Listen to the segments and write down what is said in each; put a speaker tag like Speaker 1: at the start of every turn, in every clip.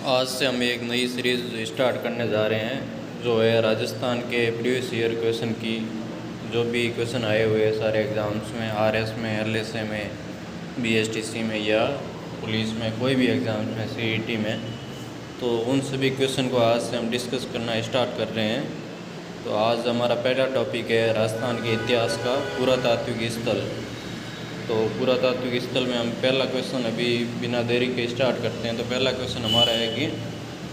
Speaker 1: आज से हम एक नई सीरीज़ स्टार्ट करने जा रहे हैं जो है राजस्थान के प्रीवियस ईयर क्वेश्चन की। जो भी क्वेश्चन आए हुए हैं सारे एग्ज़ाम्स में, आरएस में, एलएसए में, बीएसटीसी में या पुलिस में, कोई भी एग्ज़ाम्स में, सीईटी में, तो उन सभी क्वेश्चन को आज से हम डिस्कस करना स्टार्ट कर रहे हैं। तो आज हमारा पहला टॉपिक है राजस्थान के इतिहास का पुरातात्विक स्थल। तो पुरातात्विक स्थल में हम पहला क्वेश्चन अभी बिना देरी के स्टार्ट करते हैं। तो पहला क्वेश्चन हमारा है कि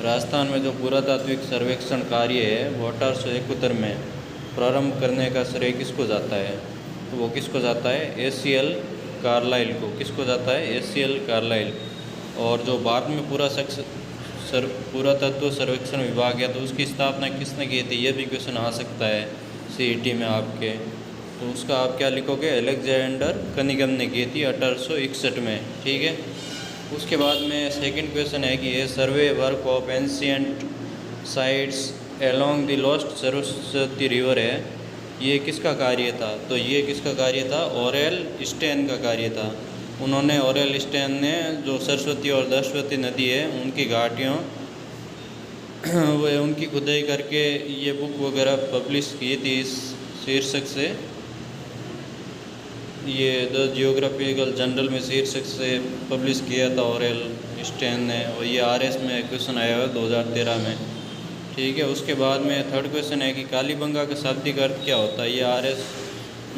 Speaker 1: राजस्थान में जो पुरातात्विक सर्वेक्षण कार्य है वो 1871 में प्रारंभ करने का श्रेय किसको जाता है? तो वो किसको जाता है? एसीएल कार्लाइल को। किसको जाता है? ACL Carlisle. और जो भारत में पुरातत्व सर्वेक्षण विभाग है तो उसकी स्थापना किसने की थी? ये भी क्वेश्चन आ सकता है सीईटी में आपके। तो उसका आप क्या लिखोगे? अलेक्जेंडर कनिंघम ने की थी 1861 में। ठीक है। उसके बाद में सेकंड क्वेश्चन है कि ये survey work of ancient sites along the lost Saraswati river है, ये किसका कार्य था? तो ये किसका कार्य था? ऑरेल स्टेन का कार्य था। उन्होंने, ऑरेल स्टेन ने जो सरस्वती और दशवती नदी है उनकी घाटियों वो उनकी खुदाई करके ये बुक वगैरह पब्लिश की थी इस शीर्षक से। ये द जियोग्राफिकल जर्नल में शीर्षक से पब्लिश किया था ऑरेल स्टेन ने, और ये आरएस में क्वेश्चन आया हुआ 2013 में। ठीक है। उसके बाद में थर्ड क्वेश्चन है कि कालीबंगा का शाब्दिक अर्थ क्या होता है? ये आरएस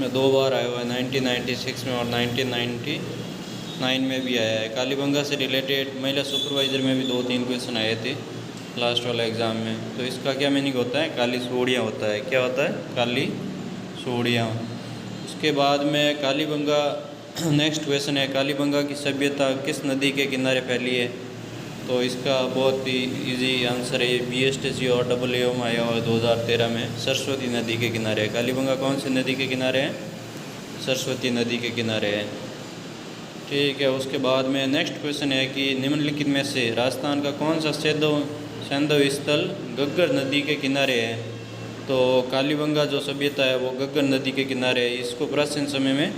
Speaker 1: में 2 बार आया हुआ है, 1996 में और 1999 में भी आया है। कालीबंगा से रिलेटेड महिला सुपरवाइज़र में भी 2-3 क्वेश्चन आए थे लास्ट वाला एग्ज़ाम में। तो इसका क्या मीनिंग होता है? काली सोड़ियाँ होता है। क्या होता है? काली सोड़ियाँ। उसके बाद में कालीबंगा, नेक्स्ट क्वेश्चन है कालीबंगा की सभ्यता किस नदी के किनारे फैली है? तो इसका बहुत ही इजी आंसर है, बीएसटीसी और AAO में आया हुआ 2013 में, सरस्वती नदी के किनारे है। कालीबंगा कौन सी नदी के किनारे है? सरस्वती नदी के किनारे है। ठीक है। उसके बाद में नेक्स्ट क्वेश्चन है कि निम्नलिखित में से राजस्थान का कौन सा सैंधव स्थल घग्गर नदी के किनारे है? तो कालीबंगा जो सभ्यता है वो घग्गर नदी के किनारे है। इसको प्राचीन समय में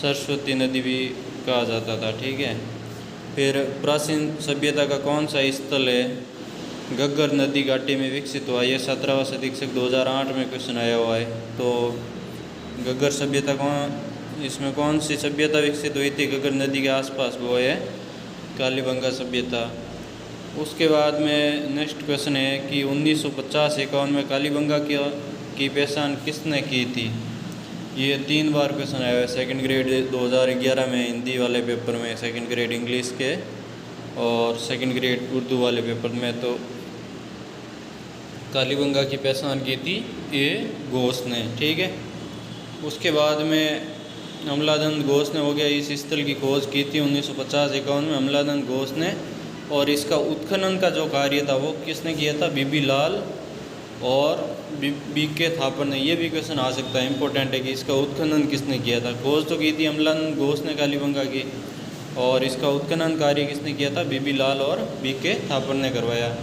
Speaker 1: सरस्वती नदी भी कहा जाता था। ठीक है। फिर प्राचीन सभ्यता का कौन सा स्थल है घग्गर नदी घाटी में विकसित हुआ? ये 17वां शतक 2008 में क्वेश्चन आया हुआ है। तो घग्गर सभ्यता इसमें कौन सी सभ्यता विकसित हुई थी घग्गर नदी के आसपास? वो है कालीबंगा सभ्यता। उसके बाद में नेक्स्ट क्वेश्चन है कि 1950-51 में कालीबंगा की पहचान किसने की थी? ये 3 बार क्वेश्चन आया है सेकंड ग्रेड 2011 में हिंदी वाले पेपर में, सेकंड ग्रेड इंग्लिश के और सेकंड ग्रेड उर्दू वाले पेपर में। तो कालीबंगा की पहचान की थी ये घोष ने। ठीक है। उसके बाद में अमलादन घोष ने हो गया, इस स्थल की खोज की थी 1950-51 में अमलादन घोष ने। और इसका उत्खनन का जो कार्य था वो किसने किया था? बीबी लाल और बीके थापर ने। ये भी क्वेश्चन आ सकता है, इंपॉर्टेंट है कि इसका उत्खनन किसने किया था? खोज तो की थी अमलादन घोष ने कालीबंगा की, और इसका उत्खनन कार्य किसने किया था? बीबी लाल और बीके थापर ने करवाया।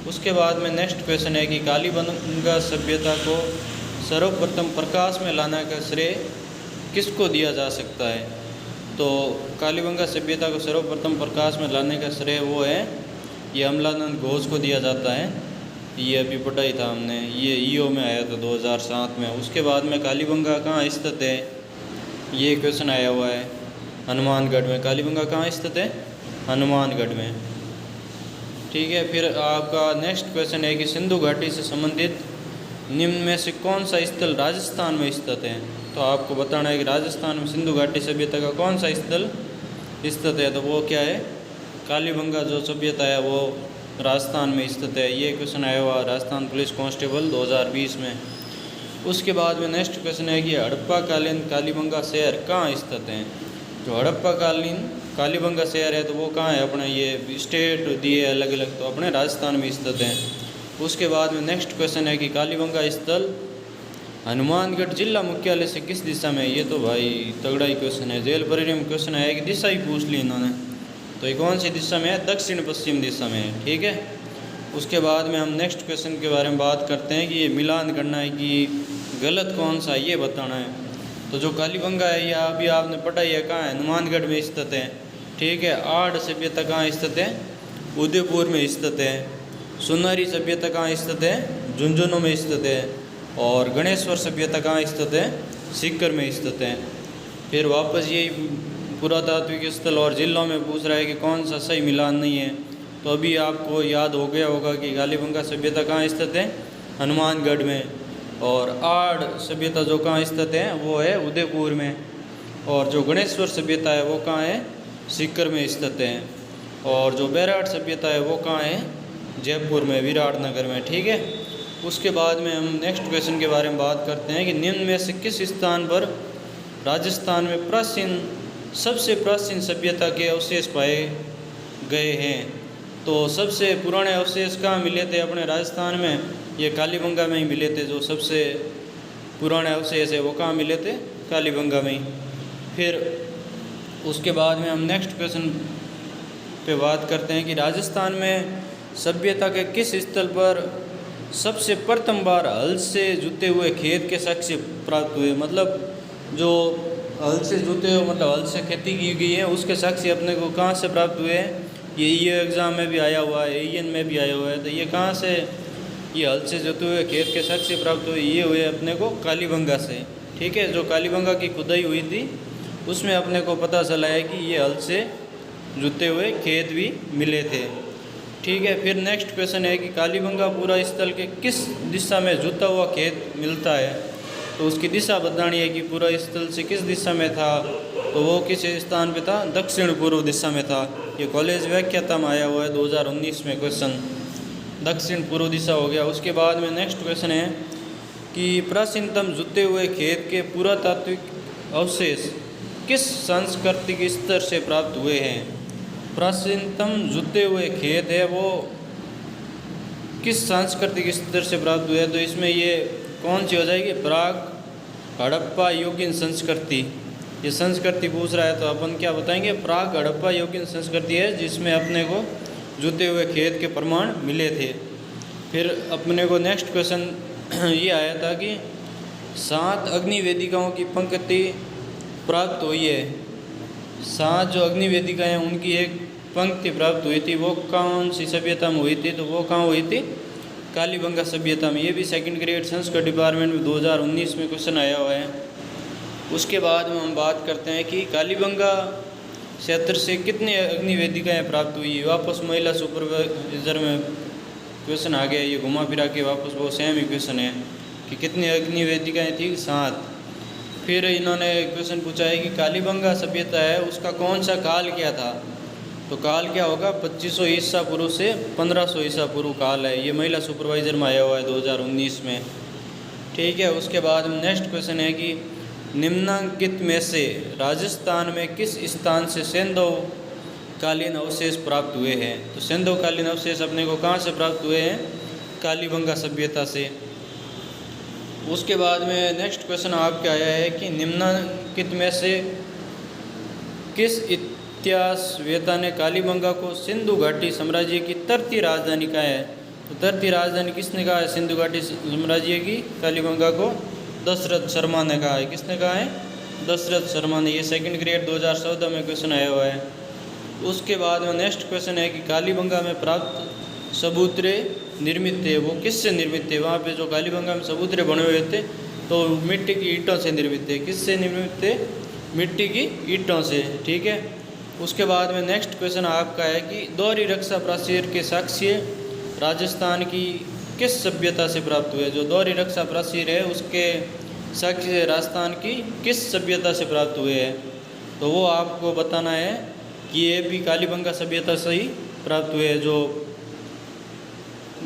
Speaker 1: उसके बाद में नेक्स्ट क्वेश्चन है कि कालीबंगा सभ्यता को सर्वप्रथम प्रकाश में लाने का श्रेय किसको दिया जा सकता है? तो कालीबंगा सभ्यता को सर्वप्रथम प्रकाश में लाने का श्रेय वो है, ये अमलादन घोष को दिया जाता है। ये अभी पढ़ा ही था हमने, ये ईओ में आया था 2007 में। उसके बाद में कालीबंगा कहाँ स्थित है? ये क्वेश्चन आया हुआ है हनुमानगढ़ में। कालीबंगा कहाँ स्थित है? हनुमानगढ़ में। ठीक है। फिर आपका नेक्स्ट क्वेश्चन है कि सिंधु घाटी से संबंधित निम्न में से कौन सा स्थल राजस्थान में स्थित है? तो आपको बताना है कि राजस्थान में सिंधु घाटी सभ्यता का कौन सा स्थल स्थित है? तो वो क्या है? कालीबंगा जो सभ्यता है वो राजस्थान में स्थित है। ये क्वेश्चन आया हुआ राजस्थान पुलिस कांस्टेबल 2020 में। उसके बाद में नेक्स्ट क्वेश्चन है कि हड़प्पा कालीन कालीबंगा शहर कहाँ स्थित हैं? जो हड़प्पा कालीन कालीबंगा शहर है तो वो कहाँ है? अपने ये स्टेट दिए अलग अलग, तो अपने राजस्थान में स्थित हैं। उसके बाद में नेक्स्ट क्वेश्चन है कि कालीबंगा स्थल हनुमानगढ़ जिला मुख्यालय से किस दिशा में? ये तो भाई तगड़ा ही क्वेश्चन है, जेल परिणाम में क्वेश्चन आया कि दिशा ही पूछ ली इन्होंने। तो ये कौन सी दिशा में है? दक्षिण पश्चिम दिशा में है। ठीक है। उसके बाद में हम नेक्स्ट क्वेश्चन के बारे में बात करते हैं कि ये मिलान करना है कि गलत कौन सा ये बताना है। तो जो कालीबंगा है ये अभी आपने पढ़ा ही है, कहाँ है? हनुमानगढ़ में स्थित है। ठीक है। आड़ सभ्यता कहाँ स्थित है? उदयपुर में स्थित है। सुनारी सभ्यता कहाँ स्थित है? झुंझुनू में स्थित है। और गणेश्वर सभ्यता कहाँ स्थित है? सीकर में स्थित है। फिर वापस यही पुरातात्विक स्थल और जिलों में पूछ रहा है कि कौन सा सही मिलान नहीं है। तो अभी आपको याद हो गया होगा कि कालीबंगा सभ्यता कहाँ स्थित है? हनुमानगढ़ में। और आड़ सभ्यता जो कहाँ स्थित है वो है उदयपुर में। और जो गणेश्वर सभ्यता है वो कहाँ है? सीकर में स्थित है। और जो बैराट सभ्यता है वो कहाँ है? जयपुर में, विराटनगर में। ठीक है। उसके बाद में हम नेक्स्ट क्वेश्चन के बारे में बात करते हैं कि निम्न में से किस स्थान पर राजस्थान में सबसे प्राचीन सभ्यता के अवशेष पाए गए हैं? तो सबसे पुराने अवशेष कहाँ मिले थे अपने राजस्थान में? ये कालीबंगा में ही मिले थे। जो सबसे पुराने अवशेष है वो कहाँ मिले थे? कालीबंगा में ही। फिर उसके बाद में हम नेक्स्ट क्वेश्चन पे बात करते हैं कि राजस्थान में सभ्यता के किस स्थल पर सबसे प्रथम बार हल से जुते हुए खेत के साक्ष्य प्राप्त हुए? मतलब जो हल से जुते हुए मतलब हल से खेती की गई है उसके साक्ष्य अपने को कहाँ से प्राप्त हुए हैं? ये एग्ज़ाम में भी आया हुआ है, एन में भी आया हुआ है। तो ये कहाँ से ये हल से जुते हुए खेत के साक्ष्य प्राप्त हुए? ये हुए अपने को कालीबंगा से। ठीक है। जो कालीबंगा की खुदाई हुई थी उसमें अपने को पता चला है कि ये हल से जुते हुए खेत भी मिले थे। ठीक है। फिर नेक्स्ट क्वेश्चन है कि कालीबंगा पूरा स्थल के किस दिशा में जुता हुआ खेत मिलता है? तो उसकी दिशा बतानी है कि पूरा स्थल से किस दिशा में था। तो वो किस स्थान पे था? दक्षिण पूर्व दिशा में था। ये कॉलेज व्याख्याता में आया हुआ है 2019 में क्वेश्चन। दक्षिण पूर्व दिशा हो गया। उसके बाद में नेक्स्ट क्वेश्चन है कि प्राचीनतम जुते हुए खेत के पुरातात्विक अवशेष किस सांस्कृतिक स्तर से प्राप्त हुए हैं? प्राचीनतम जुते हुए खेत है वो किस सांस्कृतिक स्तर से प्राप्त हुए? तो इसमें ये कौन सी हो जाएगी? प्राग हड़प्पा युगीन संस्कृति। ये संस्कृति पूछ रहा है तो अपन क्या बताएंगे? प्राग हड़प्पा युगीन संस्कृति है जिसमें अपने को जुते हुए खेत के प्रमाण मिले थे। फिर अपने को नेक्स्ट क्वेश्चन ये आया था कि 7 अग्नि वेदिकाओं की पंक्ति प्राप्त हुई है। 7 जो अग्नि वेदिकाएँ हैं उनकी एक पंक्ति प्राप्त हुई थी। वो कौन सी सभ्यता में हुई थी? तो वो कहाँ हुई थी? कालीबंगा सभ्यता में। ये भी सेकंड ग्रेड संस्कृत डिपार्टमेंट में 2019 में क्वेश्चन आया हुआ है। उसके बाद में हम बात करते हैं कि कालीबंगा क्षेत्र से कितनी अग्नि वेदिकाएँ प्राप्त हुई? वापस महिला सुपरवाइजर में क्वेश्चन आ गया। ये घुमा फिरा के वापस वो सेम ही क्वेश्चन है कि कितनी अग्नि वेदिकाएँ थी? 7। फिर इन्होंने क्वेश्चन पूछा है कि कालीबंगा सभ्यता है उसका कौन सा काल क्या था? तो काल क्या होगा? 2500 ईसा पूर्व से 1500 ईसा पूर्व काल है। ये महिला सुपरवाइजर में आया हुआ है 2019 में। ठीक है। उसके बाद नेक्स्ट क्वेश्चन है कि निम्नांकित में से राजस्थान में किस स्थान से सिंधु कालीन अवशेष प्राप्त हुए हैं? तो सिंधु कालीन अवशेष अपने को कहाँ से प्राप्त हुए हैं? कालीबंगा सभ्यता से। उसके बाद में नेक्स्ट क्वेश्चन आपके आया है कि निम्नांकित में से किस इतिहासवेत्ता ने कालीबंगा को सिंधु घाटी साम्राज्य की तरती राजधानी कहा है? तो तरती राजधानी किसने कहा है सिंधु घाटी साम्राज्य की? कालीबंगा को दशरथ शर्मा ने कहा है। किसने कहा है? दशरथ शर्मा ने। ये सेकंड ग्रेड 2014 में क्वेश्चन आया हुआ है। उसके बाद में नेक्स्ट क्वेश्चन है कि कालीबंगा में प्राप्त सबूतरे निर्मित थे वो किससे निर्मित थे? वहाँ पे जो कालीबंगा में सबूतरे बने हुए थे तो मिट्टी की ईंटों से निर्मित थे। किससे निर्मित थे? मिट्टी की ईंटों से। ठीक है। उसके बाद में नेक्स्ट क्वेश्चन आपका है कि दोहरी रक्षा प्राचीर के साक्ष्य राजस्थान की किस सभ्यता से प्राप्त हुए? जो दोहरी रक्षा प्राचीर है उसके साक्ष्य राजस्थान की किस सभ्यता से प्राप्त हुए हैं? तो वो आपको बताना है कि ये भी कालीबंगा सभ्यता से ही प्राप्त हुए हैं। जो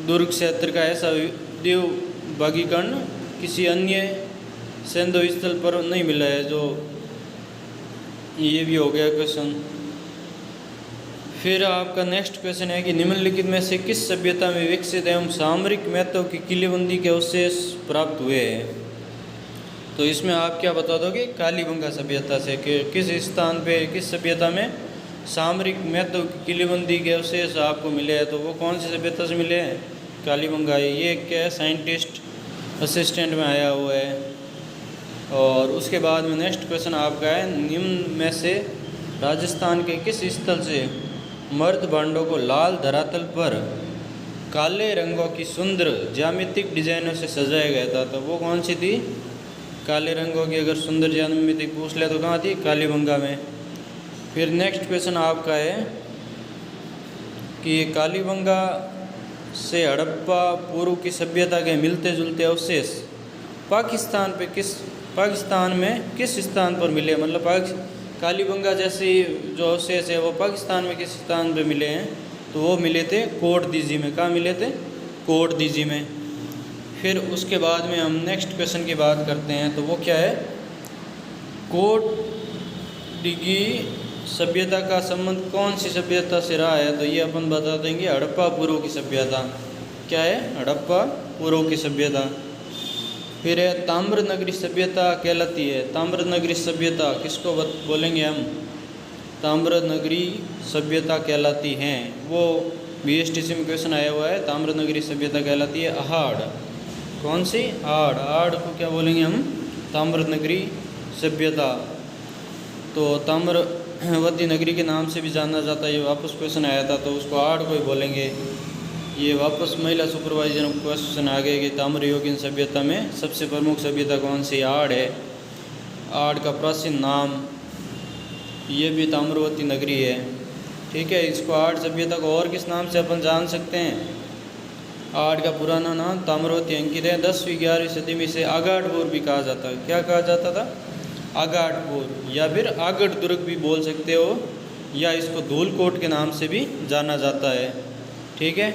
Speaker 1: दुर्ग क्षेत्र का ऐसा देव बागीकर्ण किसी अन्य सिंधु स्थल पर नहीं मिला है। जो ये भी हो गया क्वेश्चन। फिर आपका नेक्स्ट क्वेश्चन है कि निम्नलिखित में से किस सभ्यता में विकसित एवं सामरिक महत्व की किलेबंदी के अवशेष प्राप्त हुए हैं? तो इसमें आप क्या बता दोगे? कालीबंगा सभ्यता से। कि किस स्थान पे किस सभ्यता में सामरिक महत्व की किलेबंदी के अवशेष आपको मिले हैं? तो वो कौन सी सभ्यता से मिले हैं? कालीबंगा। ये क्या है? साइंटिस्ट असिस्टेंट में आया हुआ है। और उसके बाद में नेक्स्ट क्वेश्चन आपका है निम्न में से राजस्थान के किस स्थल से मर्द भांडों को लाल धरातल पर काले रंगों की सुंदर ज्यामितिक डिजाइनों से सजाया गया था। तो वो कौन सी थी? काले रंगों की अगर सुंदर ज्यामितिक पूछ ले तो कहाँ थी? कालीबंगा में। फिर नेक्स्ट क्वेश्चन आपका है कि कालीबंगा से हड़प्पा पूर्व की सभ्यता के मिलते जुलते अवशेष पाकिस्तान में किस स्थान पर मिले? मतलब कालीबंगा जैसे जो अवशेष है वो पाकिस्तान में किस स्थान पर मिले हैं? तो वो मिले थे कोट दीजी में। कहाँ मिले थे? कोट दीजी में। फिर उसके बाद में हम नेक्स्ट क्वेश्चन की बात करते हैं, तो वो क्या है? कोट डिगी सभ्यता का संबंध कौन सी सभ्यता से रहा है? तो ये अपन बता देंगे हड़प्पा पूर्व की सभ्यता। क्या है? हड़प्पा पूर्व की सभ्यता। फिर है ताम्र नगरी सभ्यता कहलाती है। ताम्र नगरी सभ्यता किसको बोलेंगे हम? ताम्र नगरी सभ्यता कहलाती हैं। वो बीएसटीसी में क्वेश्चन आया हुआ है। ताम्र नगरी सभ्यता कहलाती है अहाड़। कौन सी? आड़। आड़ को क्या बोलेंगे हम? ताम्र नगरी सभ्यता। तो ताम्रवती नगरी के नाम से भी जाना जाता है। ये वापस क्वेश्चन आया था तो उसको आड़ को ही बोलेंगे। ये वापस महिला सुपरवाइजर क्वेश्चन आ गए कि ताम्रयुगीन सभ्यता में सबसे प्रमुख सभ्यता कौन सी? आड़ है। आड़ का प्राचीन नाम ये भी ताम्रवती नगरी है। ठीक है, इसको आड़ सभ्यता को और किस नाम से अपन जान सकते हैं? आड़ का पुराना नाम ताम्रवती अंकित है। 10वीं 11वीं सदी में इसे आगाड़पुर भी कहा जाता है। क्या कहा जाता था? आगाड़पुर, या फिर आगड़ दुर्ग भी बोल सकते हो, या इसको धूलकोट के नाम से भी जाना जाता है। ठीक है,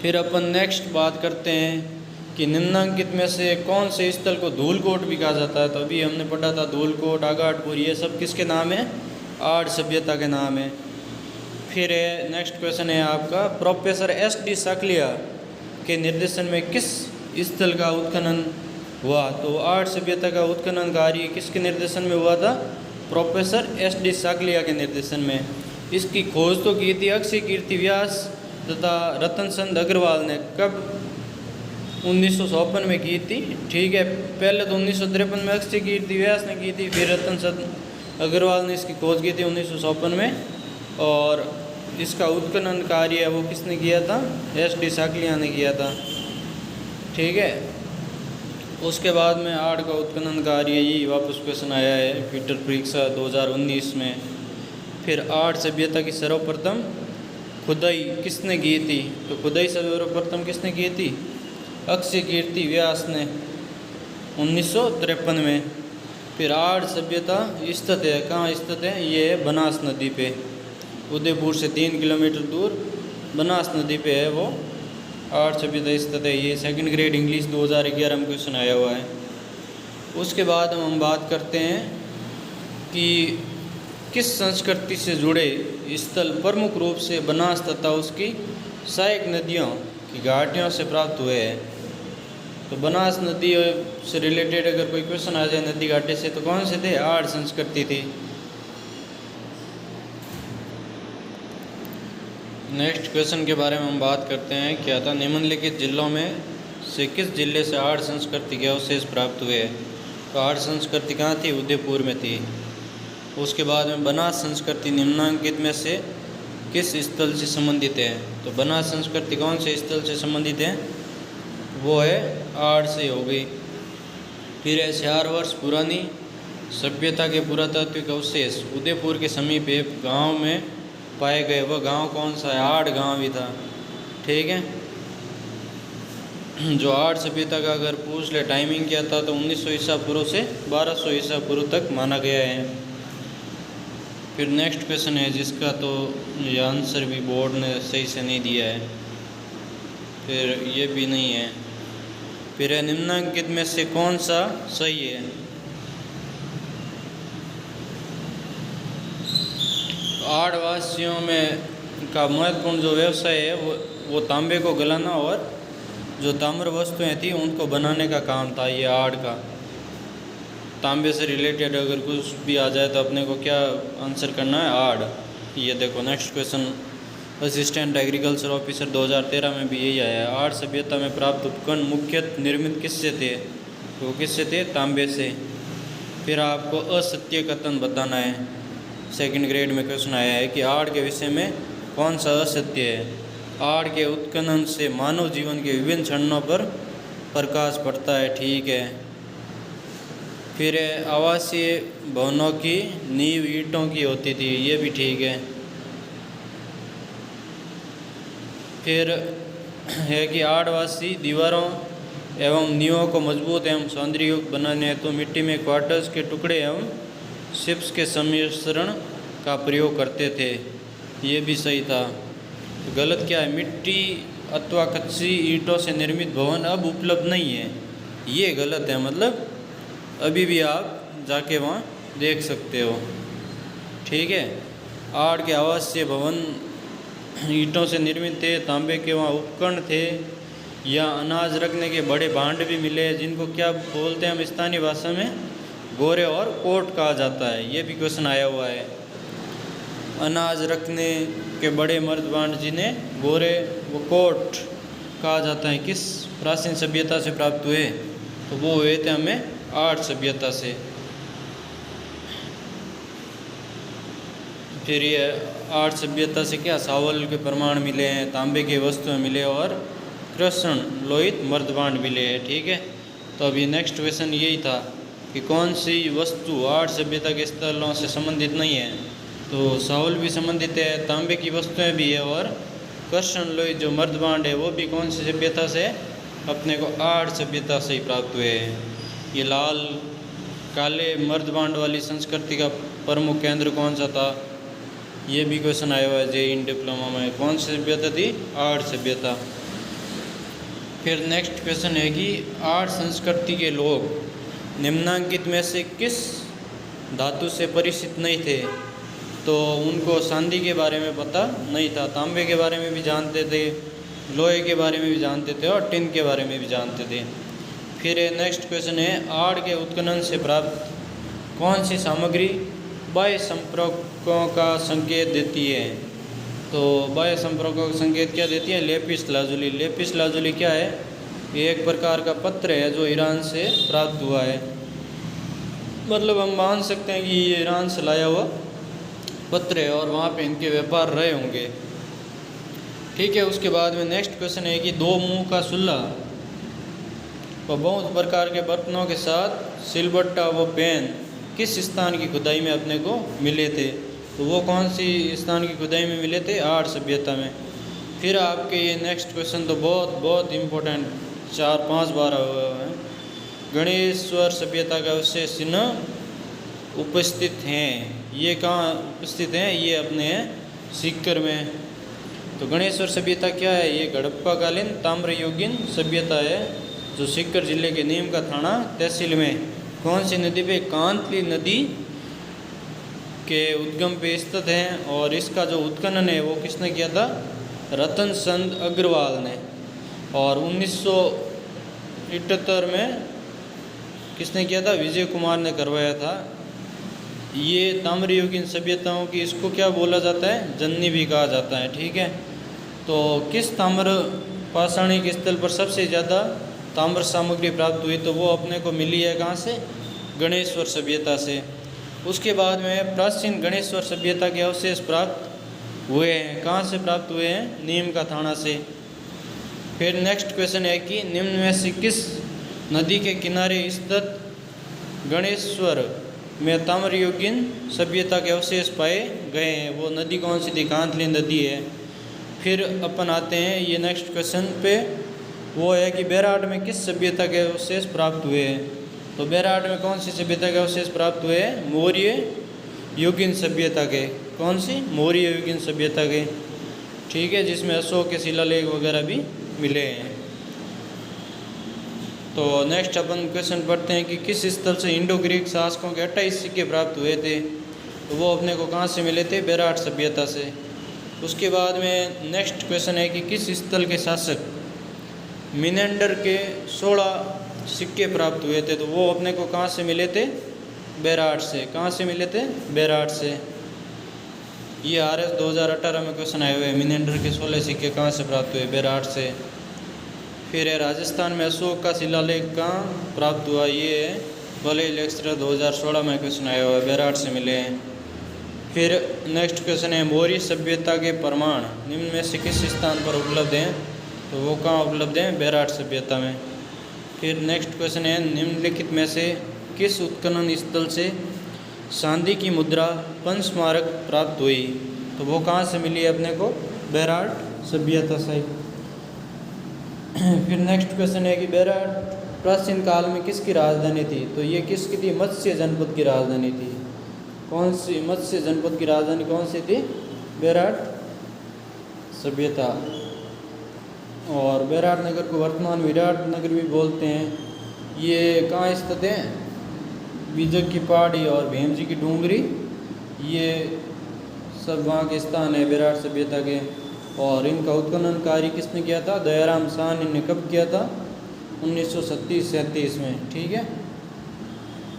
Speaker 1: फिर अपन नेक्स्ट बात करते हैं कि निम्नांकित में से कौन से स्थल को धूलकोट भी कहा जाता है? तो अभी हमने पढ़ा था धूलकोट, आगाड़पुर, ये सब किसके नाम है? आड़ सभ्यता के नाम है। फिर है नेक्स्ट क्वेश्चन है आपका, प्रोफेसर एस.डी. साकलिया के निर्देशन में किस स्थल का उत्खनन हुआ? तो आड़ सभ्यता का उत्खनन कार्य किसके निर्देशन में हुआ था? Professor SD. साकलिया के निर्देशन में। इसकी खोज तो की थी अक्षय कीर्ति व्यास तथा रतन चंद अग्रवाल ने। कब? 1954 में की थी। ठीक है, पहले तो 1953 में अक्षय कीर्ति व्यास ने की थी, फिर रतन चंद अग्रवाल ने इसकी खोज की थी 1954 में। और इसका उत्खनन कार्य है वो किसने किया था? एस.डी. साकलिया ने किया था। ठीक है, उसके बाद में आड़ का उत्खनन कार्य ये वापस क्वेश्चन आया है पीटर परीक्षा 2019 में। फिर आड़ सभ्यता की सर्वप्रथम खुदाई किसने की थी? तो खुदाई सर्वप्रथम किसने की थी? अक्षय कीर्ति व्यास ने 1953 में। फिर आड़ सभ्यता स्थित है, कहाँ स्थित है? ये है बनास नदी पे, उदयपुर से 3 किलोमीटर दूर बनास नदी पे है वो आड़ सभ्यता स्थित है। ये सेकंड ग्रेड इंग्लिश 2011 में क्वेश्चन आया हुआ है। उसके बाद हम बात करते हैं कि किस संस्कृति से जुड़े स्थल प्रमुख रूप से बनास तथा उसकी सहायक नदियों की घाटियों से प्राप्त हुए हैं? तो बनास नदी से रिलेटेड अगर कोई क्वेश्चन आ जाए नदी घाटे से, तो कौन से थे? आड़ संस्कृति थी। नेक्स्ट क्वेश्चन के बारे में हम बात करते हैं। क्या था? निम्नलिखित जिलों में से किस जिले से आड़ संस्कृति के अवशेष प्राप्त हुए? तो आड़ संस्कृति कहाँ थी? उदयपुर में थी। उसके बाद में बनास संस्कृति निम्नांकित में से किस स्थल से संबंधित है? तो बनास संस्कृति कौन से स्थल से संबंधित है? वो है आड़ से हो गई। फिर है 4 वर्ष पुरानी सभ्यता के पुरातात्विक अवशेष उदयपुर के समीप एक गाँव में पाए गए। वह गांव कौन सा है? आड़ गांव भी था। ठीक है, जो आड़ सभ्यता का अगर पूछ ले टाइमिंग क्या था, तो 1900 ईसा पूर्व से 1200 ईसा पूर्व तक माना गया है। फिर नेक्स्ट क्वेश्चन है जिसका तो ये आंसर भी बोर्ड ने सही से नहीं दिया है, फिर ये भी नहीं है। फिर है निम्नांकित में से कौन सा सही है? आड़वासियों में का महत्वपूर्ण जो व्यवसाय है वो तांबे को गलाना और जो ताम्र वस्तुएं थी उनको बनाने का काम था। ये आड़ का तांबे से रिलेटेड अगर कुछ भी आ जाए तो अपने को क्या आंसर करना है? आड़। ये देखो next question, assistant agriculture officer 2013 में भी यही आया है। आड़ सभ्यता में प्राप्त उपकरण मुख्यतः निर्मित किससे थे? तो किससे थे? तांबे से। फिर आपको असत्य कथन बताना है। सेकंड ग्रेड में क्वेश्चन आया है कि आड़ के विषय में कौन सा असत्य है। आड़ के उत्खनन से मानव जीवन के विभिन्न क्षणों पर प्रकाश पड़ता है, ठीक है। फिर आवासीय भवनों की नींव ईंटों की होती थी, ये भी ठीक है। फिर है कि आड़वासी दीवारों एवं नींवों को मजबूत एवं सौंदर्ययुक्त बनाने हेतु मिट्टी में क्वार्टर्स के टुकड़े एवं चिप्स के सम्मिश्रण का प्रयोग करते थे, ये भी सही था। तो गलत क्या है, मिट्टी अथवा कच्ची ईंटों से निर्मित भवन अब उपलब्ध नहीं है, ये गलत है। मतलब अभी भी आप जाके वहाँ देख सकते हो, ठीक है। आड़ के आवासीय भवन ईंटों से निर्मित थे, तांबे के वहाँ उपकरण थे, या अनाज रखने के बड़े भांड भी मिले जिनको क्या बोलते हैं हम स्थानीय भाषा में गोरे और कोट कहा जाता है, ये भी क्वेश्चन आया हुआ है। अनाज रखने के बड़े मर्द भांड जिन्हें गोरे व कोट कहा जाता है किस प्राचीन सभ्यता से प्राप्त हुए, तो वो हुए थे हमें आर्य सभ्यता से। फिर ये आर्य सभ्यता से क्या सावल के प्रमाण मिले हैं, तांबे की वस्तुएं मिले और कृष्ण लोहित मर्दभांड मिले हैं, ठीक है। तो अभी नेक्स्ट क्वेश्चन यही था कि कौन सी वस्तु आर्य सभ्यता के स्थलों से संबंधित नहीं है। तो सावल भी संबंधित है, तांबे की वस्तुएं भी है, और कृष्ण लोहित जो मर्दभांड है वो भी कौन सी सभ्यता से, अपने को आर्य सभ्यता से ही प्राप्त हुए हैं। ये लाल काले मर्दभांड वाली संस्कृति का प्रमुख केंद्र कौन सा था, ये भी क्वेश्चन आया हुआ है JEE डिप्लोमा में। कौन सी सभ्यता थी, आर्य सभ्यता। फिर नेक्स्ट क्वेश्चन है कि आर्य संस्कृति के लोग निम्नांकित में से किस धातु से परिचित नहीं थे। तो उनको चांदी के बारे में पता नहीं था, तांबे के बारे में भी जानते थे, लोहे के बारे में भी जानते थे और टिन के बारे में भी जानते थे। फिर नेक्स्ट क्वेश्चन है आड़ के उत्खनन से प्राप्त कौन सी सामग्री बाह्य संपर्कों का संकेत देती है। तो बाह्य संपर्कों का संकेत क्या देती है, लेपिस लाजुली। लेपिस लाजुली क्या है, ये एक प्रकार का पत्र है जो ईरान से प्राप्त हुआ है। मतलब हम मान सकते हैं कि ये ईरान से लाया हुआ पत्र है और वहाँ पे इनके व्यापार रहे होंगे, ठीक है। उसके बाद में नेक्स्ट क्वेश्चन है कि दो मुंह का सुल्ला व बहुत प्रकार के बर्तनों के साथ सिलबट्टा व पेन किस स्थान की खुदाई में अपने को मिले थे। तो वो कौन सी स्थान की खुदाई में मिले थे, आर्य सभ्यता में। फिर आपके ये नेक्स्ट क्वेश्चन तो बहुत इम्पोर्टेंट 4-5 बार हुआ है। गणेश्वर सभ्यता का अवशेष चिन्ह उपस्थित हैं, ये कहाँ उपस्थित हैं, ये अपने सीकर में। तो गणेश्वर सभ्यता क्या है, ये हड़प्पाकालीन ताम्रयुगीन सभ्यता है जो सीकर जिले के नीम का थाना तहसील में कौन सी नदी पे, कांतली नदी के उद्गम पे स्थित है। और इसका जो उत्खनन है वो किसने किया था, रतन चंद अग्रवाल ने। और 1978 में किसने किया था, विजय कुमार ने करवाया था। ये ताम्रयुगीन सभ्यताओं की इसको क्या बोला जाता है, जननी भी कहा जाता है, ठीक है। तो किस ताम्र पाषाणिक स्थल पर सबसे ज़्यादा ताम्र सामग्री प्राप्त हुई, तो वो अपने को मिली है कहाँ से, गणेश्वर सभ्यता से। उसके बाद में प्राचीन गणेश्वर सभ्यता के अवशेष प्राप्त हुए हैं, कहाँ से प्राप्त हुए हैं, नीम का थाना से। फिर नेक्स्ट क्वेश्चन है कि निम्न में से किस नदी के किनारे स्थित गणेश्वर में ताम्रयुगीन सभ्यता के अवशेष पाए गए हैं, वो नदी कौन सी थी, कांतली नदी है। फिर अपन आते हैं ये नेक्स्ट क्वेश्चन पे, वो है कि बैराट में किस सभ्यता के अवशेष प्राप्त हुए हैं। तो बैराट में कौन सी सभ्यता के अवशेष प्राप्त हुए हैं, मौर्य युगीन सभ्यता के। कौन सी, मौर्य युगीन सभ्यता के, ठीक है, जिसमें अशोक के शिलालेख वगैरह भी मिले हैं। तो नेक्स्ट अपन क्वेश्चन पढ़ते हैं कि किस स्थल से इंडो ग्रीक शासकों के 28 सिक्के प्राप्त हुए थे। तो वो अपने को कहाँ से मिले थे, बैराट सभ्यता से। उसके बाद में नेक्स्ट क्वेश्चन है कि किस स्थल के शासक मिनेंडर के 16 सिक्के प्राप्त हुए थे। तो वो अपने को कहाँ से मिले थे, बैराट से। कहाँ से मिले थे, बैराट से। ये RS 2018 में क्वेश्चन आए हुए हैं, मिनेंडर के 16 सिक्के कहाँ से प्राप्त हुए, बैराट से। फिर है राजस्थान में अशोक का शिलालेख कहाँ प्राप्त हुआ, ये बलई लेक्चर 2016 में क्वेश्चन आया हुआ है, बैराट से मिले हैं। फिर नेक्स्ट क्वेश्चन है मौर्य सभ्यता के प्रमाण निम्न में से किस स्थान पर उपलब्ध हैं, तो वो कहाँ उपलब्ध हैं, बेराट सभ्यता में। फिर नेक्स्ट क्वेश्चन है निम्नलिखित में से किस उत्खनन स्थल से चांदी की मुद्रा पंचमारक प्राप्त हुई, तो वो कहाँ से मिली है अपने को, बेराट सभ्यता से। फिर नेक्स्ट क्वेश्चन है कि बेराट प्राचीन काल में किसकी राजधानी थी, तो ये किसकी थी, मत्स्य जनपद की राजधानी थी। कौन सी मत्स्य जनपद की राजधानी कौन सी थी, बेराट सभ्यता। और बेराट नगर को वर्तमान विराट नगर भी बोलते हैं। ये कहाँ स्थित है, बीजक की पहाड़ी और भीम जी की डूंगरी, ये सब वहाँ के स्थान है बेराट सभ्यता के। और इनका उत्खनन कार्य किसने किया था, दयाराम साहनी ने कब किया था, 1937 में। ठीक है,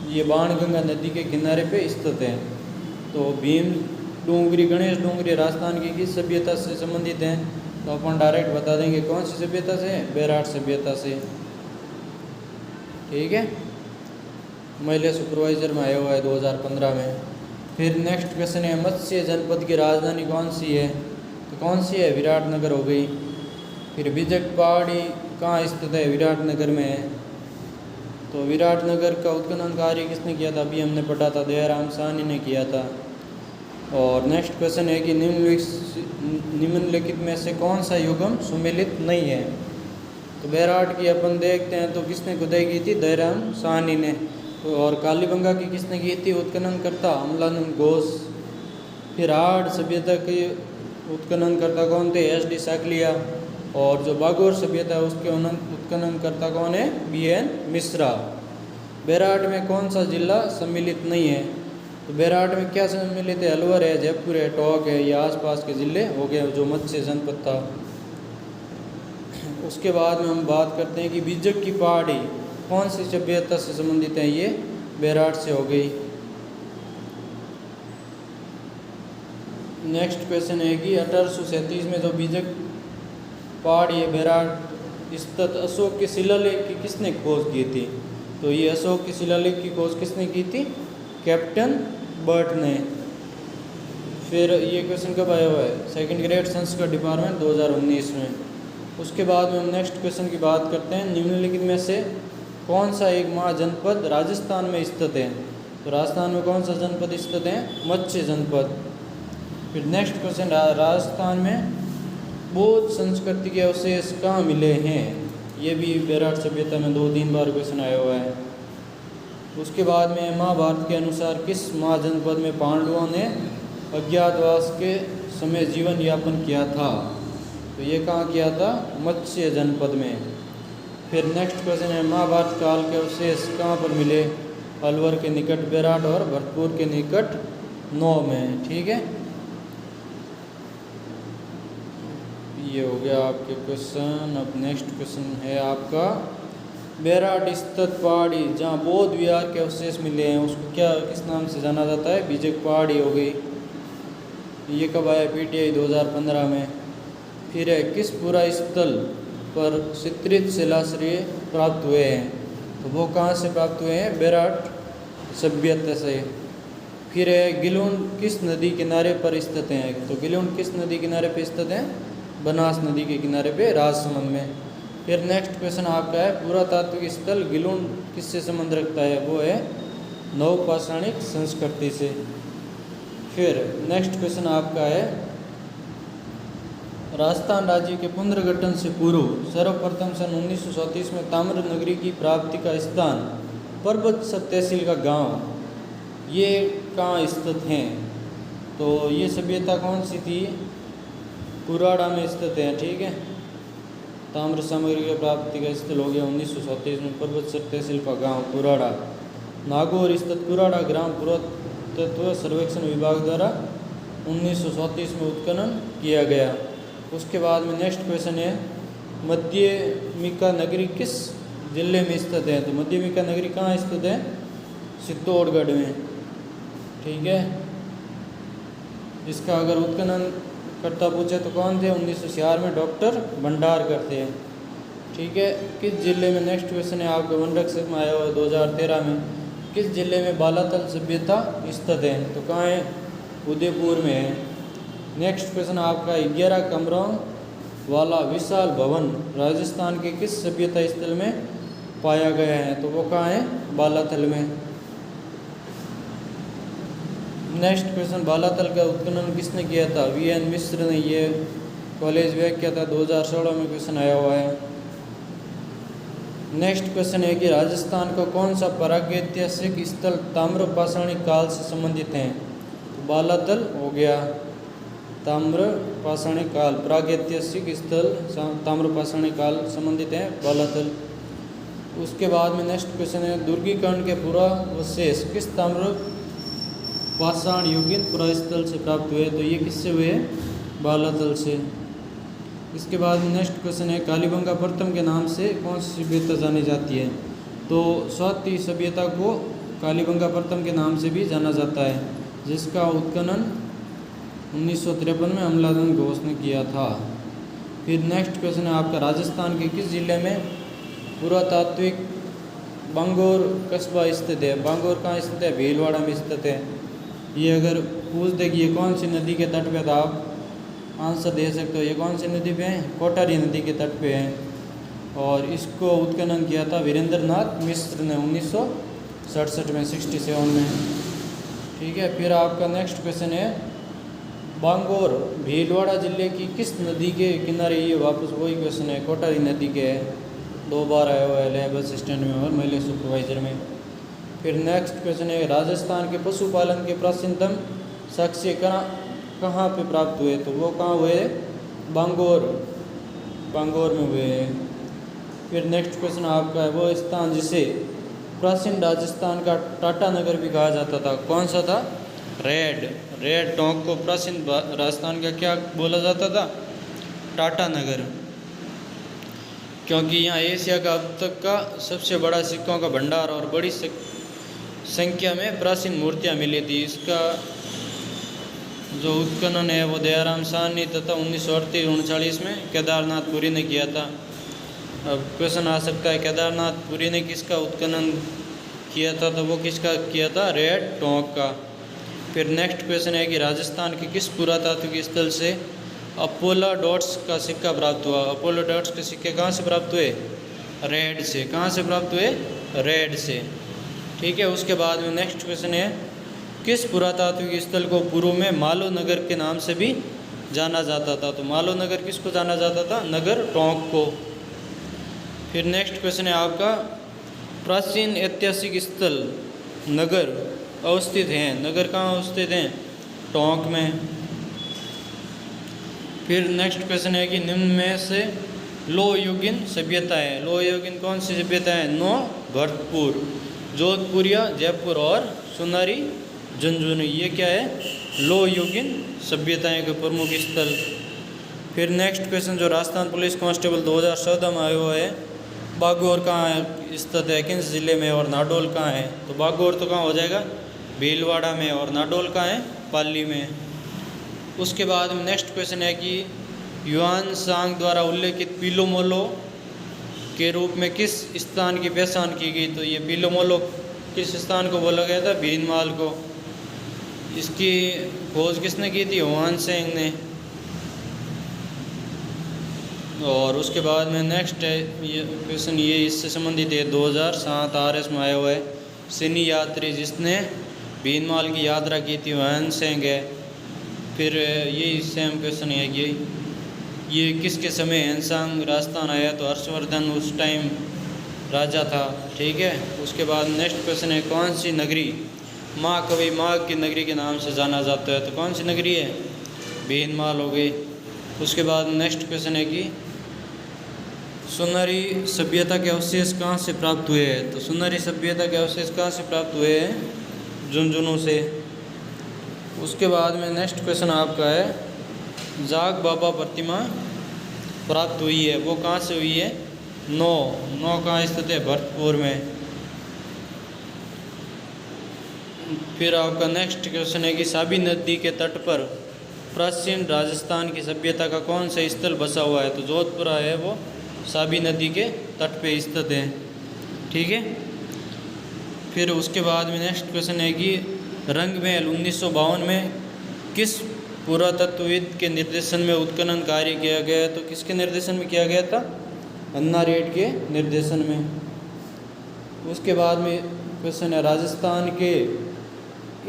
Speaker 1: ये बाणगंगा नदी के किनारे पे स्थित है। तो भीम डूंगरी, गणेश डूंगरी राजस्थान की किस सभ्यता से संबंधित हैं, तो अपन डायरेक्ट बता देंगे कौन सी सभ्यता से, बेराट सभ्यता से। ठीक है, महिला सुपरवाइजर में आया हुआ है 2015 में। फिर नेक्स्ट क्वेश्चन है मत्स्य जनपद की राजधानी कौन सी है, तो कौन सी है, विराटनगर हो गई। फिर बीजक पहाड़ी कहाँ स्थित है, विराटनगर में है। तो विराटनगर का उत्खनन कार्य किसने किया था, अभी हमने पढ़ा था, दयाराम साहनी ने किया था। और नेक्स्ट क्वेश्चन है कि निम्नलिखित में से कौन सा युगम सुमेलित नहीं है, तो बेराट की अपन देखते हैं तो किसने खुदाई की थी, दयाराम साहनी ने। तो और कालीबंगा की किसने की थी, उत्खनन करता अमलानंद घोष। फिर आड़ सभ्यता के उत्खनन करता कौन थे, SD साकलिया। और जो बागोर सभ्यता है उसके उत्खनन करता कौन है, BN मिश्रा। बेराट में कौन सा जिला सम्मिलित नहीं है, तो बेराट में क्या सम्मिलित है, अलवर है, जयपुर है, टोंक है, ये आसपास के ज़िले हो गए जो मत्स्य जनपद था। उसके बाद में हम बात करते हैं कि बीजक की पहाड़ी कौन सी सभ्यता से संबंधित है, ये बेराट से हो गई। नेक्स्ट क्वेश्चन है कि 1837 में जो बीजक पहाड़ी है बेराट स्थित अशोक के शिलालेख की किसने खोज की थी, तो ये अशोक के शिलालेख की खोज किसने की थी, कैप्टन बर्ट ने। फिर ये क्वेश्चन कब आया हुआ है, सेकंड ग्रेड संस्कृत डिपार्टमेंट 2019 में। उसके बाद में हम नेक्स्ट क्वेश्चन की बात करते हैं निम्नलिखित में से कौन सा एक महाजनपद राजस्थान में स्थित है, तो राजस्थान में कौन सा जनपद स्थित है, मत्स्य जनपद। फिर नेक्स्ट क्वेश्चन, राजस्थान में बौद्ध संस्कृति के अवशेष कहाँ मिले हैं, ये भी बेराट सभ्यता में 2-3 बार क्वेश्चन आया हुआ है। उसके बाद में महाभारत के अनुसार किस महाजनपद में पांडवों ने अज्ञातवास के समय जीवन यापन किया था, तो ये कहाँ किया था, मत्स्य जनपद में। फिर नेक्स्ट क्वेश्चन है महाभारत काल के अवशेष कहाँ पर मिले, अलवर के निकट बेराट और भरतपुर के निकट नौ में। ठीक है, ये हो गया आपके क्वेश्चन। अब नेक्स्ट क्वेश्चन है आपका बेराट स्थित पहाड़ी जहाँ बौद्ध विहार के अवशेष मिले हैं उसको क्या किस नाम से जाना जाता है, बीजक पहाड़ी हो गई। ये कब आया, PTI 2015 में। फिर है किस पुरा स्थल पर चित्रित शिलाश्रय प्राप्त हुए हैं, तो वो कहाँ से प्राप्त हुए हैं, बेराट सभ्यता से। फिर है गिलुंड किस नदी किनारे पर स्थित हैं, तो गिलुंड किस नदी किनारे पर स्थित हैं, बनास नदी के किनारे पे राजसमंद में। फिर नेक्स्ट क्वेश्चन आपका है पुरातात्विक स्थल गिलुंड किससे संबंध रखता है, वो है नवपाषाणिक संस्कृति से। फिर नेक्स्ट क्वेश्चन आपका है राजस्थान राज्य के पुनर्गठन से पूर्व सर्वप्रथम सन 1934 में ताम्र नगरी की प्राप्ति का स्थान पर्वत तहसील का गांव, ये कहाँ स्थित हैं, तो ये सभ्यता कौन सी थी, कुराड़ा में स्थित है। ठीक है, ताम्र सामग्री की प्राप्ति का स्थल हो गया 1937 में पर्वत तहसील का गांव कुराड़ा। नागौर स्थित कुराड़ा ग्राम पुरातत्व सर्वेक्षण विभाग द्वारा 1937 में उत्खनन किया गया। उसके बाद में नेक्स्ट क्वेश्चन है मध्यमिका नगरी किस जिले में स्थित है, तो मध्यमिका नगरी कहाँ स्थित है, चित्तौड़गढ़ में। ठीक है, इसका अगर उत्खनन करता पूछे तो कौन थे, 1946 में डॉक्टर भंडारकर थे। ठीक है, किस जिले में, नेक्स्ट क्वेश्चन है आपका वन रक्षक में आया हुआ 2013 में, किस जिले में बालातल सभ्यता स्थित है, तो कहाँ है, उदयपुर में है। नेक्स्ट क्वेश्चन आपका 11 कमरों वाला विशाल भवन राजस्थान के किस सभ्यता स्थल में पाया गया है? तो वो कहाँ है? बालाथल में। नेक्स्ट क्वेश्चन, बालाथल का उत्खनन किसने किया था? वीएन मिश्र ने। ये कॉलेज बैग किया था, 2016 में क्वेश्चन आया हुआ है। नेक्स्ट क्वेश्चन है कि राजस्थान का कौन सा प्रागैतिहासिक स्थल ताम्रपाषाणी काल से संबंधित है? तो बालाथल हो गया। ताम्रपाषाणी काल, प्रागैतिहासिक स्थल ताम्रपाषाणी काल संबंधित है, बालाथल। उसके बाद में नेक्स्ट क्वेश्चन है, दुर्गीकरण के पुरावशेष किस ताम्र पाषाण युगीन पुरास्थल से प्राप्त हुए? तो ये किससे हुए? बालाथल से। इसके बाद नेक्स्ट क्वेश्चन है, कालीबंगा प्रथम के नाम से कौन सी सभ्यता जानी जाती है? तो स्वाति सभ्यता को कालीबंगा प्रथम के नाम से भी जाना जाता है, जिसका उत्खनन 1953 में अमलादन घोष ने किया था। फिर नेक्स्ट क्वेश्चन है आपका, राजस्थान के किस जिले में पुरातात्विक बांगोर कस्बा स्थित है? बांगोर कहाँ स्थित है? भीलवाड़ा में स्थित है। ये अगर पूछ दे कि ये कौन सी नदी के तट पे था, आप आंसर दे सकते हो। ये कौन सी नदी पे है? कोटारी नदी के तट पे है। और इसको उत्खनन किया था वीरेंद्रनाथ मिश्र ने 1967 में, 67 में। ठीक है। फिर आपका नेक्स्ट क्वेश्चन है, बांगोर भीलवाड़ा जिले की किस नदी के किनारे? ये वापस वही क्वेश्चन है, कोटारी नदी के है। 2 बार आया हुआ है बस स्टैंड में और महिला सुपरवाइजर में। फिर नेक्स्ट क्वेश्चन है, राजस्थान के पशुपालन के प्राचीनतम साक्ष्य कहाँ पे प्राप्त हुए? तो वो कहाँ हुए? बांगोर में हुए हैं। फिर नेक्स्ट क्वेश्चन आपका है, वो स्थान जिसे प्राचीन राजस्थान का टाटा नगर भी कहा जाता था, कौन सा था? रेड टोंक को प्राचीन राजस्थान का क्या बोला जाता था? टाटा नगर। क्योंकि यहाँ एशिया का अब तक का सबसे बड़ा सिक्कों का भंडार और बड़ी संख्या में प्राचीन मूर्तियाँ मिली थी। इसका जो उत्खनन है वो दयाराम साहनी तथा 1938-39 में केदारनाथपुरी ने किया था। अब क्वेश्चन आ सकता है, केदारनाथपुरी ने किसका उत्खनन किया था? तो वो किसका किया था? रेड टोंक का। फिर नेक्स्ट क्वेश्चन है कि राजस्थान के किस पुरातात्विक स्थल से अपोलो डॉट्स का सिक्का प्राप्त हुआ? अपोलो डॉट्स के सिक्के कहाँ से प्राप्त हुए? रेड से। कहाँ से प्राप्त हुए? रेड से। ठीक है। उसके बाद में नेक्स्ट क्वेश्चन है, किस पुरातात्विक स्थल को पूर्व में मालो नगर के नाम से भी जाना जाता था? तो मालो नगर किसको जाना जाता था? नगर टोंक को। फिर नेक्स्ट क्वेश्चन है आपका, प्राचीन ऐतिहासिक स्थल नगर अवस्थित हैं। नगर कहाँ अवस्थित हैं? टोंक में। फिर नेक्स्ट क्वेश्चन है कि निम्न में से लोह युगीन सभ्यता है। लोह युगीन कौन सी सभ्यता है? नो भरतपुर, जोधपुरिया, जयपुर और सुनारी झुंझुनू। ये क्या है? लोह युगीन सभ्यताएं के प्रमुख स्थल। फिर नेक्स्ट क्वेश्चन, जो राजस्थान पुलिस कांस्टेबल 2014 में आया हुआ है, बागौर कहाँ स्थित है? किस जिले में? और नाडोल कहाँ है? तो बागौर तो कहाँ हो जाएगा? भीलवाड़ा में। और नाडोल कहाँ है? पाली में। उसके बाद में नेक्स्ट क्वेश्चन है कि युआन सांग द्वारा उल्लेखित पीलोमोलो के रूप में किस स्थान की पहचान की गई? तो ये पीलोमोलो किस स्थान को बोला गया था? भीनमाल को। इसकी खोज किसने की थी? युआन सांग ने। और उसके बाद में नेक्स्ट है ये क्वेश्चन, ये इससे संबंधित है, 2007 RS में आया हुआ है। सिनी यात्री जिसने भीनमाल की यात्रा की थी युआन सांग है। फिर ये सेम क्वेश्चन है कि ये किसके समय हंसांग राजस्थान आया? तो हर्षवर्धन उस टाइम राजा था। ठीक है। उसके बाद नेक्स्ट क्वेश्चन है, कौन सी नगरी महाकवि माघ की नगरी के नाम से जाना जाता है? तो कौन सी नगरी है? भीनमाल हो गई। उसके बाद नेक्स्ट क्वेश्चन है कि सुनारी सभ्यता के अवशेष कहाँ से प्राप्त हुए हैं? तो सुनारी सभ्यता के अवशेष कहाँ से प्राप्त हुए हैं? झुंझुनू से। उसके बाद में नेक्स्ट क्वेश्चन आपका है, जाग बाबा प्रतिमा प्राप्त हुई है, वो कहाँ से हुई है? नौ कहाँ स्थित है? भरतपुर में। फिर आपका नेक्स्ट क्वेश्चन है कि साबी नदी के तट पर प्राचीन राजस्थान की सभ्यता का कौन सा स्थल बसा हुआ है? तो जोधपुरा है, वो साबी नदी के तट पे स्थित है। ठीक है। फिर उसके बाद में नेक्स्ट क्वेश्चन है कि रंगमहल 1952 में किस पुरातत्वविद के निर्देशन में उत्खनन कार्य किया गया है? तो किसके निर्देशन में किया गया था? अन्ना रेड के निर्देशन में। उसके बाद में क्वेश्चन है, राजस्थान के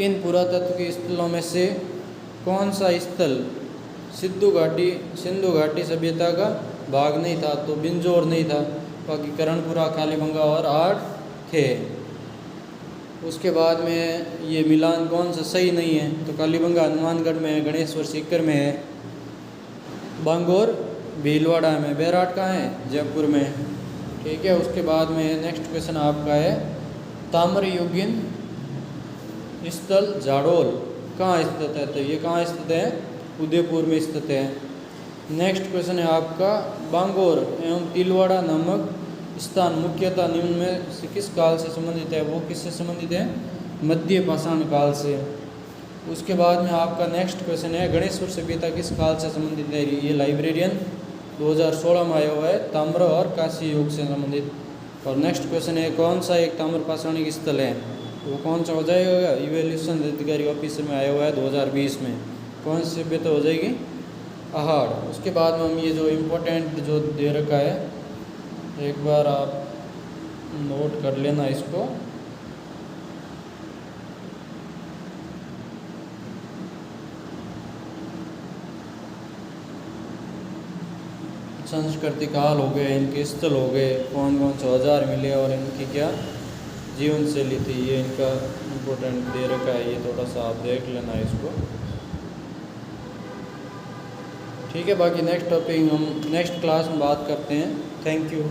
Speaker 1: इन पुरातत्व के स्थलों में से कौन सा स्थल सिंधु घाटी सभ्यता का भाग नहीं था? तो बिंजोर नहीं था, बाकी करणपुरा, कालीबंगा और आठ थे। उसके बाद में ये मिलान कौन सा सही नहीं है? तो कालीबंगा हनुमानगढ़ में है, गणेश्वर सीकर में है, बांगोर भीलवाड़ा में, बैराट कहाँ है? जयपुर में। ठीक है। उसके बाद में नेक्स्ट क्वेश्चन आपका है, ताम्रयुगीन स्थल जाडोल कहाँ स्थित है? तो ये कहाँ स्थित है? उदयपुर में स्थित है। नेक्स्ट क्वेश्चन है आपका, बांगोर एवं तिलवाड़ा नामक स्थान मुख्यतः निम्न में से किस काल से संबंधित है? वो किससे संबंधित है? मध्य पाषाण काल से। उसके बाद में आपका नेक्स्ट क्वेश्चन है, गणेश्वर सभ्यता किस काल से संबंधित है? ये लाइब्रेरियन 2016 में आया हुआ है, ताम्र और कांस्य युग से संबंधित। और नेक्स्ट क्वेश्चन है, कौन सा एक ताम्र पाषाणिक स्थल है? वो कौन सा हो जाएगा? इवैल्यूएशन अधिकारी ऑफिसर में आया हुआ है 2020 में। कौन सी सभ्यता हो जाएगी? अहाड़। उसके बाद में हम ये जो इम्पोर्टेंट जो दे रखा है, एक बार आप नोट कर लेना इसको। संस्कृति काल हो गए, इनके स्थल हो गए, कौन कौन से औजार मिले और इनकी क्या जीवन शैली थी, ये इनका इम्पोर्टेंट दे रखा है। ये थोड़ा सा आप देख लेना इसको। ठीक है। बाकी नेक्स्ट टॉपिक हम नेक्स्ट क्लास में बात करते हैं। Thank you.